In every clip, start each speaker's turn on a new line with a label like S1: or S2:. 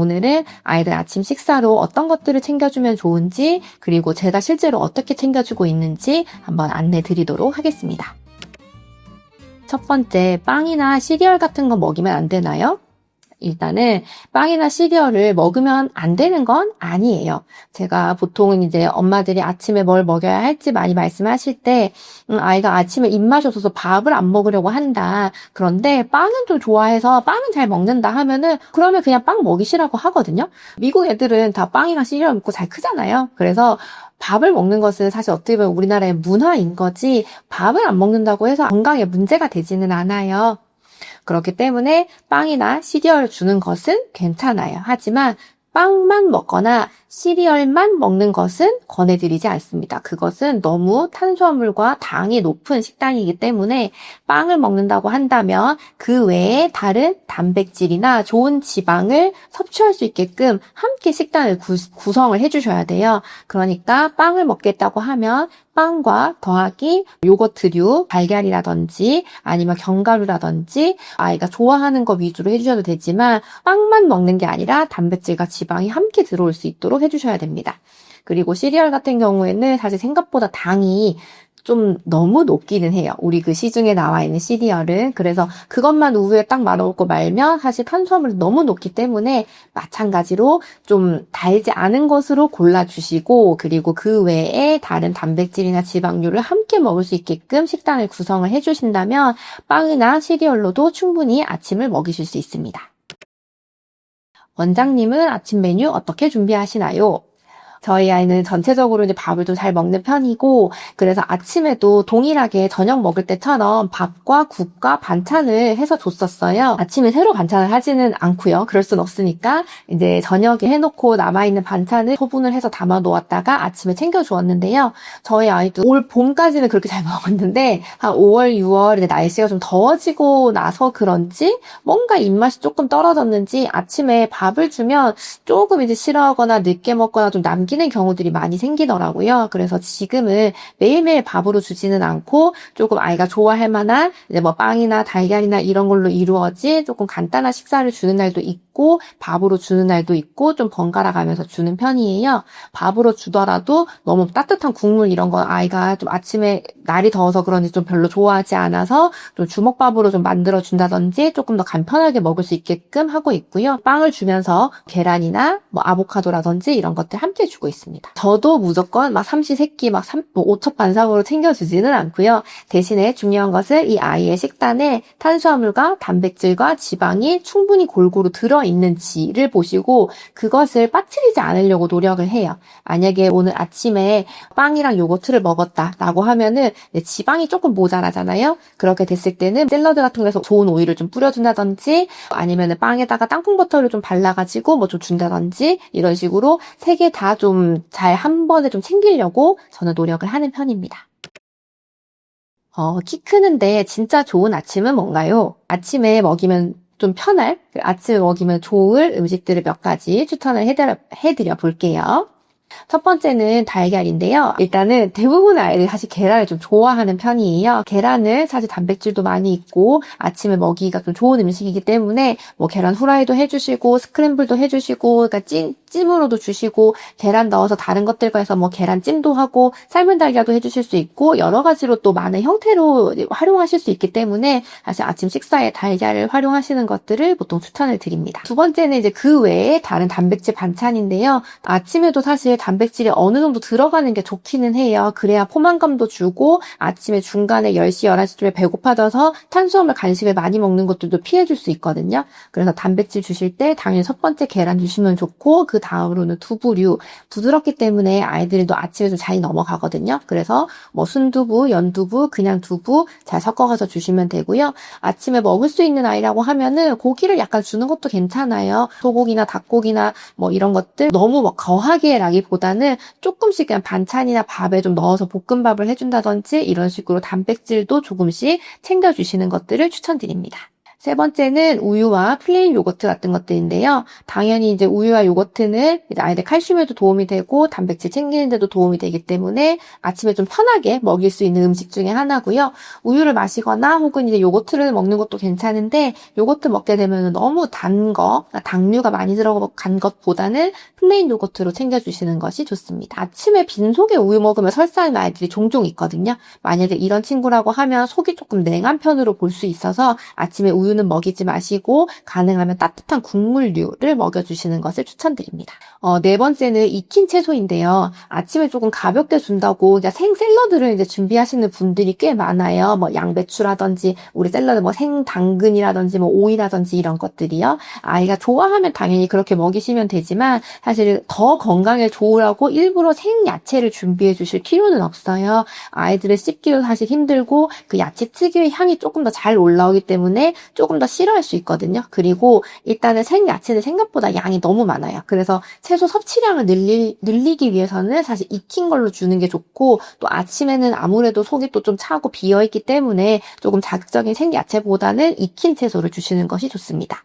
S1: 오늘은 아이들 아침 식사로 어떤 것들을 챙겨주면 좋은지, 그리고 제가 실제로 어떻게 챙겨주고 있는지 한번 안내 드리도록 하겠습니다. 첫 번째, 빵이나 시리얼 같은 거 먹이면 안 되나요? 일단은 빵이나 시리얼을 먹으면 안 되는 건 아니에요. 제가 보통은 이제 엄마들이 아침에 뭘 먹여야 할지 많이 말씀하실 때 아이가 아침에 입맛이 없어서 밥을 안 먹으려고 한다. 그런데 빵은 좀 좋아해서 빵은 잘 먹는다 하면은 그러면 그냥 빵 먹이시라고 하거든요. 미국 애들은 다 빵이랑 시리얼 먹고 잘 크잖아요. 그래서 밥을 먹는 것은 사실 어떻게 보면 우리나라의 문화인 거지 밥을 안 먹는다고 해서 건강에 문제가 되지는 않아요. 그렇기 때문에 빵이나 시리얼 주는 것은 괜찮아요. 하지만 빵만 먹거나 시리얼만 먹는 것은 권해드리지 않습니다. 그것은 너무 탄수화물과 당이 높은 식단이기 때문에 빵을 먹는다고 한다면 그 외에 다른 단백질이나 좋은 지방을 섭취할 수 있게끔 함께 식단을 구성을 해주셔야 돼요. 그러니까 빵을 먹겠다고 하면 빵과 더하기 요거트류, 달걀이라든지 아니면 견과류라든지 아이가 좋아하는 거 위주로 해주셔도 되지만 빵만 먹는 게 아니라 단백질과 지방이 함께 들어올 수 있도록 해주셔야 됩니다. 그리고 시리얼 같은 경우에는 사실 생각보다 당이 좀 너무 높기는 해요. 우리 그 시중에 나와 있는 시리얼은. 그래서 그것만 우유에 딱 말아먹고 말면 사실 탄수화물이 너무 높기 때문에 마찬가지로 좀 달지 않은 것으로 골라주시고, 그리고 그 외에 다른 단백질이나 지방류를 함께 먹을 수 있게끔 식단을 구성을 해주신다면 빵이나 시리얼로도 충분히 아침을 먹이실 수 있습니다. 원장님은 아침 메뉴 어떻게 준비하시나요? 저희 아이는 전체적으로 이제 밥을 좀 잘 먹는 편이고, 그래서 아침에도 동일하게 저녁 먹을 때처럼 밥과 국과 반찬을 해서 줬었어요. 아침에 새로 반찬을 하지는 않고요. 그럴 순 없으니까 이제 저녁에 해놓고 남아있는 반찬을 소분을 해서 담아 놓았다가 아침에 챙겨 주었는데요. 저희 아이도 올 봄까지는 그렇게 잘 먹었는데 한 5월, 6월 이제 날씨가 좀 더워지고 나서 그런지 뭔가 입맛이 조금 떨어졌는지 아침에 밥을 주면 조금 이제 싫어하거나 늦게 먹거나 좀 남기는 경우들이 많이 생기더라고요. 그래서 지금은 매일매일 밥으로 주지는 않고 조금 아이가 좋아할 만한 이제 뭐 빵이나 달걀이나 이런 걸로 이루어진 조금 간단한 식사를 주는 날도 있고 밥으로 주는 날도 있고 좀 번갈아 가면서 주는 편이에요. 밥으로 주더라도 너무 따뜻한 국물 이런 건 아이가 좀 아침에 날이 더워서 그런지 좀 별로 좋아하지 않아서 좀 주먹밥으로 좀 만들어 준다든지 조금 더 간편하게 먹을 수 있게끔 하고 있고요. 빵을 주면서 계란이나 뭐 아보카도라든지 이런 것들 함께 주고 있습니다. 저도 무조건 막 삼시세끼 막 5첩 반상으로 챙겨주지는 않고요. 대신에 중요한 것은 이 아이의 식단에 탄수화물과 단백질과 지방이 충분히 골고루 들어있는지를 보시고 그것을 빠뜨리지 않으려고 노력을 해요. 만약에 오늘 아침에 빵이랑 요거트를 먹었다라고 하면은 지방이 조금 모자라잖아요. 그렇게 됐을 때는 샐러드 같은 거에서 좋은 오일을 좀 뿌려준다든지 아니면은 빵에다가 땅콩버터를 좀 발라가지고 뭐 좀 준다든지 이런 식으로 세 개 다 좀 잘 한 번에 좀 챙기려고 저는 노력을 하는 편입니다. 키 크는데 진짜 좋은 아침은 뭔가요? 아침에 먹이면 좀 편할, 아침에 먹이면 좋을 음식들을 몇 가지 추천을 해드려 볼게요. 첫 번째는 달걀인데요. 일단은 대부분의 아이들이 사실 계란을 좀 좋아하는 편이에요. 계란은 사실 단백질도 많이 있고 아침에 먹이기가 좀 좋은 음식이기 때문에 뭐 계란 후라이도 해주시고 스크램블도 해주시고 그러니까 찜으로도 주시고 계란 넣어서 다른 것들과 해서 뭐 계란찜도 하고 삶은 달걀도 해주실 수 있고 여러 가지로 또 많은 형태로 활용하실 수 있기 때문에 사실 아침 식사에 달걀을 활용하시는 것들을 보통 추천을 드립니다. 두 번째는 이제 그 외에 다른 단백질 반찬인데요. 아침에도 사실 단백질이 어느 정도 들어가는 게 좋기는 해요. 그래야 포만감도 주고 아침에 중간에 10시, 11시쯤에 배고파져서 탄수화물 간식을 많이 먹는 것들도 피해줄 수 있거든요. 그래서 단백질 주실 때 당연히 첫 번째 계란 주시면 좋고 그 다음으로는 두부류. 부드럽기 때문에 아이들도 아침에 좀 잘 넘어가거든요. 그래서 뭐 순두부, 연두부, 그냥 두부 잘 섞어가서 주시면 되고요. 아침에 먹을 수 있는 아이라고 하면은 고기를 약간 주는 것도 괜찮아요. 소고기나 닭고기나 뭐 이런 것들 너무 막 거하게 라기보다는 조금씩 그냥 반찬이나 밥에 좀 넣어서 볶음밥을 해준다든지 이런 식으로 단백질도 조금씩 챙겨주시는 것들을 추천드립니다. 세 번째는 우유와 플레인 요거트 같은 것들인데요. 당연히 이제 우유와 요거트는 이제 아이들 칼슘에도 도움이 되고 단백질 챙기는 데도 도움이 되기 때문에 아침에 좀 편하게 먹일 수 있는 음식 중에 하나고요. 우유를 마시거나 혹은 이제 요거트를 먹는 것도 괜찮은데 요거트 먹게 되면 너무 단 거, 당류가 많이 들어간 것보다는 플레인 요거트로 챙겨주시는 것이 좋습니다. 아침에 빈속에 우유 먹으면 설사하는 아이들이 종종 있거든요. 만약에 이런 친구라고 하면 속이 조금 냉한 편으로 볼 수 있어서 아침에 우유는 먹이지 마시고 가능하면 따뜻한 국물류를 먹여주시는 것을 추천드립니다. 네 번째는 익힌 채소인데요. 아침에 조금 가볍게 준다고 이제 생 샐러드를 이제 준비하시는 분들이 꽤 많아요. 뭐 양배추라든지 우리 샐러드 뭐 생당근이라든지 뭐 오이라든지 이런 것들이요. 아이가 좋아하면 당연히 그렇게 먹이시면 되지만 사실 더 건강에 좋으라고 일부러 생야채를 준비해 주실 필요는 없어요. 아이들을 씹기도 사실 힘들고 그 야채 특유의 향이 조금 더 잘 올라오기 때문에 조금 더 싫어할 수 있거든요. 그리고 일단은 생야채는 생각보다 양이 너무 많아요. 그래서 채소 섭취량을 늘리기 위해서는 사실 익힌 걸로 주는 게 좋고 또 아침에는 아무래도 속이 또 좀 차고 비어있기 때문에 조금 자극적인 생야채보다는 익힌 채소를 주시는 것이 좋습니다.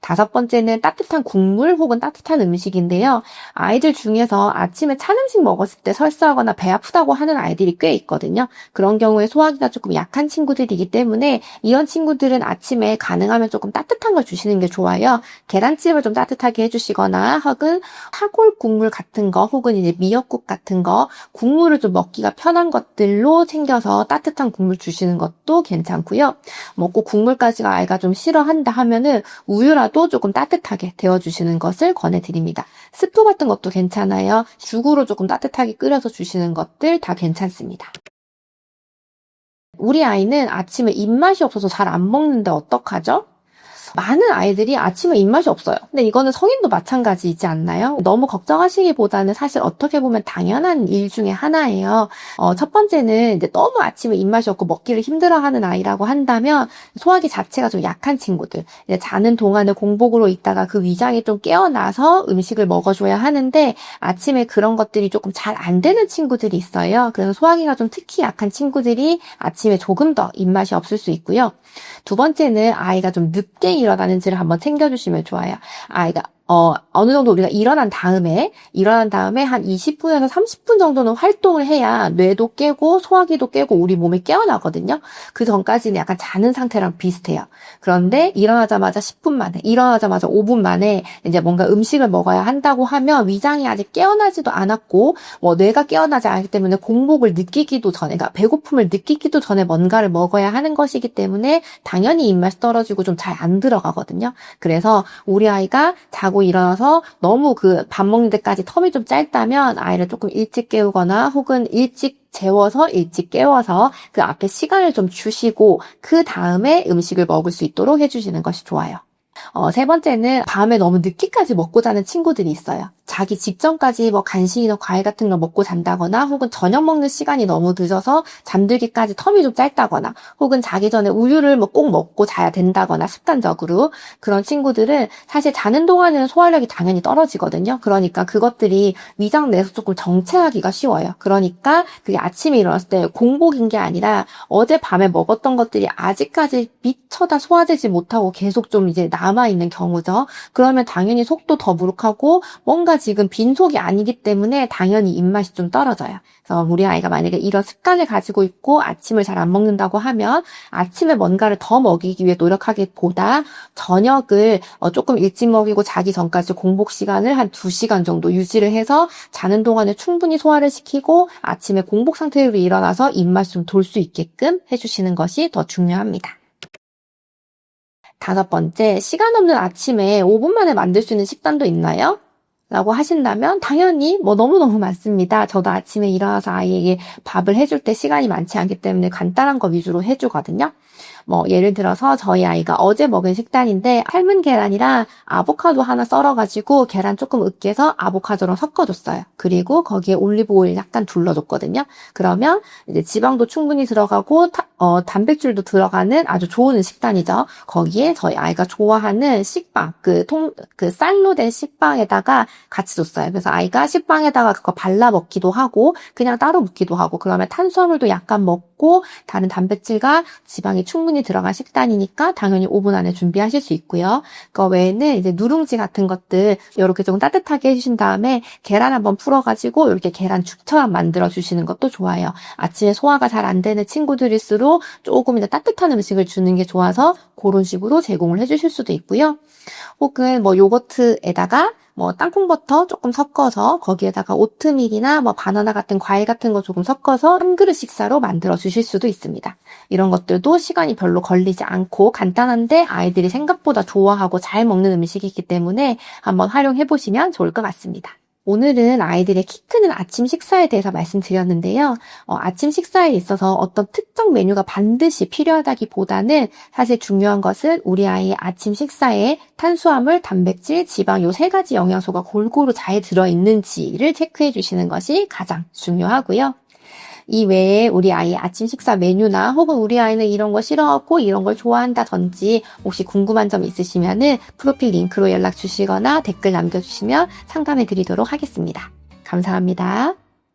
S1: 다섯 번째는 따뜻한 국물 혹은 따뜻한 음식인데요. 아이들 중에서 아침에 찬 음식 먹었을 때 설사하거나 배 아프다고 하는 아이들이 꽤 있거든요. 그런 경우에 소화기가 조금 약한 친구들이기 때문에 이런 친구들은 아침에 가능하면 조금 따뜻한 걸 주시는 게 좋아요. 계란찜을 좀 따뜻하게 해주시거나 혹은 사골 국물 같은 거 혹은 이제 미역국 같은 거 국물을 좀 먹기가 편한 것들로 챙겨서 따뜻한 국물 주시는 것도 괜찮고요. 먹고 국물까지가 아이가 좀 싫어한다 하면은 우유라도 조금 따뜻하게 데워주시는 것을 권해드립니다. 스프 같은 것도 괜찮아요. 죽으로 조금 따뜻하게 끓여서 주시는 것들 다 괜찮습니다. 우리 아이는 아침에 입맛이 없어서 잘 안 먹는데 어떡하죠? 많은 아이들이 아침에 입맛이 없어요. 근데 이거는 성인도 마찬가지이지 않나요? 너무 걱정하시기보다는 사실 어떻게 보면 당연한 일 중에 하나예요. 첫 번째는 이제 너무 아침에 입맛이 없고 먹기를 힘들어하는 아이라고 한다면 소화기 자체가 좀 약한 친구들, 이제 자는 동안에 공복으로 있다가 그 위장이 좀 깨어나서 음식을 먹어줘야 하는데 아침에 그런 것들이 조금 잘 안 되는 친구들이 있어요. 그래서 소화기가 좀 특히 약한 친구들이 아침에 조금 더 입맛이 없을 수 있고요. 두 번째는 아이가 좀 늦게 일어나는지를 한번 챙겨주시면 좋아요. 아이가 어느 정도 우리가 일어난 다음에 한 20분에서 30분 정도는 활동을 해야 뇌도 깨고 소화기도 깨고 우리 몸이 깨어나거든요. 그 전까지는 약간 자는 상태랑 비슷해요. 그런데 일어나자마자 10분 만에, 일어나자마자 5분 만에 이제 뭔가 음식을 먹어야 한다고 하면 위장이 아직 깨어나지도 않았고 뇌가 깨어나지 않기 때문에 공복을 느끼기도 전에, 그러니까 배고픔을 느끼기도 전에 뭔가를 먹어야 하는 것이기 때문에 당연히 입맛이 떨어지고 좀 잘 안 들어가거든요. 그래서 우리 아이가 자고 일어나서 너무 그 밥 먹는 데까지 텀이 좀 짧다면 아이를 조금 일찍 깨우거나 혹은 일찍 재워서 일찍 깨워서 그 앞에 시간을 좀 주시고 그 다음에 음식을 먹을 수 있도록 해주시는 것이 좋아요. 세 번째는 밤에 너무 늦게까지 먹고 자는 친구들이 있어요. 자기 직전까지 뭐 간식이나 과일 같은 걸 먹고 잔다거나 혹은 저녁 먹는 시간이 너무 늦어서 잠들기까지 텀이 좀 짧다거나 혹은 자기 전에 우유를 뭐 꼭 먹고 자야 된다거나 습관적으로 그런 친구들은 사실 자는 동안에는 소화력이 당연히 떨어지거든요. 그러니까 그것들이 위장 내에서 조금 정체하기가 쉬워요. 그러니까 그게 아침에 일어났을 때 공복인 게 아니라 어젯밤에 먹었던 것들이 아직까지 미처 다 소화되지 못하고 계속 좀 이제 남아있는 경우죠. 그러면 당연히 속도 더부룩하고 뭔가 지금 빈속이 아니기 때문에 당연히 입맛이 좀 떨어져요. 그래서 우리 아이가 만약에 이런 습관을 가지고 있고 아침을 잘 안 먹는다고 하면 아침에 뭔가를 더 먹이기 위해 노력하기보다 저녁을 조금 일찍 먹이고 자기 전까지 공복 시간을 한 2시간 정도 유지를 해서 자는 동안에 충분히 소화를 시키고 아침에 공복 상태로 일어나서 입맛이 좀 돌 수 있게끔 해주시는 것이 더 중요합니다. 다섯 번째, 시간 없는 아침에 5분 만에 만들 수 있는 식단도 있나요? 라고 하신다면 당연히 너무너무 많습니다. 저도 아침에 일어나서 아이에게 밥을 해줄 때 시간이 많지 않기 때문에 간단한 거 위주로 해주거든요. 예를 들어서 저희 아이가 어제 먹은 식단인데 삶은 계란이랑 아보카도 하나 썰어가지고 계란 조금 으깨서 아보카도랑 섞어줬어요. 그리고 거기에 올리브 오일 약간 둘러줬거든요. 그러면 이제 지방도 충분히 들어가고 단백질도 들어가는 아주 좋은 식단이죠. 거기에 저희 아이가 좋아하는 식빵, 그 쌀로 된 식빵에다가 같이 줬어요. 그래서 아이가 식빵에다가 그거 발라 먹기도 하고 그냥 따로 먹기도 하고 그러면 탄수화물도 약간 먹고 다른 단백질과 지방이 충분히 탄수화물이 들어간 식단이니까 당연히 오븐 안에 준비하실 수 있고요. 그 외에는 이제 누룽지 같은 것들 이렇게 조금 따뜻하게 해주신 다음에 계란 한번 풀어가지고 이렇게 계란죽처럼 만들어 주시는 것도 좋아요. 아침에 소화가 잘 안 되는 친구들일수록 조금 이제 따뜻한 음식을 주는 게 좋아서 그런 식으로 제공을 해주실 수도 있고요. 혹은 뭐 요거트에다가 뭐 땅콩버터 조금 섞어서 거기에다가 오트밀이나 뭐 바나나 같은 과일 같은 거 조금 섞어서 한 그릇 식사로 만들어 주실 수도 있습니다. 이런 것들도 시간이 별로 걸리지 않고 간단한데 아이들이 생각보다 좋아하고 잘 먹는 음식이기 때문에 한번 활용해 보시면 좋을 것 같습니다. 오늘은 아이들의 키 크는 아침 식사에 대해서 말씀드렸는데요. 아침 식사에 있어서 어떤 특정 메뉴가 반드시 필요하다기보다는 사실 중요한 것은 우리 아이의 아침 식사에 탄수화물, 단백질, 지방 요 3가지 영양소가 골고루 잘 들어있는지를 체크해 주시는 것이 가장 중요하고요. 이 외에 우리 아이의 아침 식사 메뉴나 혹은 우리 아이는 이런 거 싫어하고 이런 걸 좋아한다든지 혹시 궁금한 점 있으시면은 프로필 링크로 연락 주시거나 댓글 남겨주시면 상담해 드리도록 하겠습니다. 감사합니다.